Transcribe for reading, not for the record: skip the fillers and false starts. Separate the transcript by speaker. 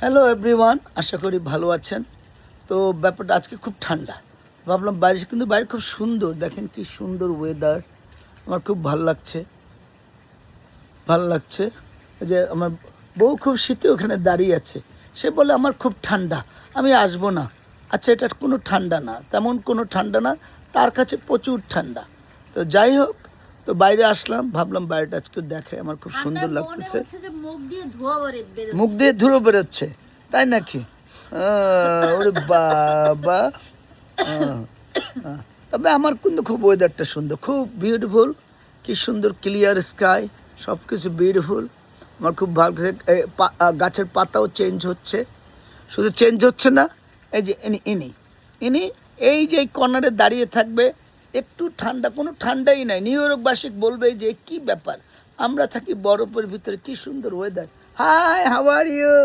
Speaker 1: Hello everyone, আশা করি ভালো আছেন। তো ব্যাপারটা আজকে খুব ঠান্ডা, ভাবলাম বাইরে, কিন্তু বাইরে খুব সুন্দর, দেখেন কি সুন্দর ওয়েদার। আমার খুব ভালো লাগছে। এই যে আমার বউ খুব শীতে ওখানে দাঁড়িয়ে আছে, সে বলে আমার খুব ঠান্ডা, আমি আসবো না। আচ্ছা, এটা কোনো ঠান্ডা না, তেমন কোনো ঠান্ডা না, তার কাছে প্রচুর ঠান্ডা। তো যাই হোক, তো বাইরে আসলাম, ভাবলাম বাইরেটা আজকে দেখে, আমার খুব সুন্দর লাগতেছে। মুখ দিয়ে ধুলো বেরোচ্ছে, তাই নাকি? ওরে বাবা! আহ, আহ। তবে আমার কিন্তু খুব ওয়েদারটা সুন্দর, খুব বিউটিফুল। কি সুন্দর ক্লিয়ার স্কাই, সব কিছু বিউটিফুল। আমার খুব ভালো লাগছে। গাছের পাতাও চেঞ্জ হচ্ছে, শুধু চেঞ্জ হচ্ছে না, এই যে ইনি ইনি ইনি এই যে এই কর্নারে দাঁড়িয়ে থাকবে, একটু ঠান্ডা, কোনো ঠান্ডাই নাই। নিউ ইয়র্কবাসী বলবে যে কি ব্যাপার, আমরা থাকি বরফের ভিতরে, কি সুন্দর weather. Hi, how are you?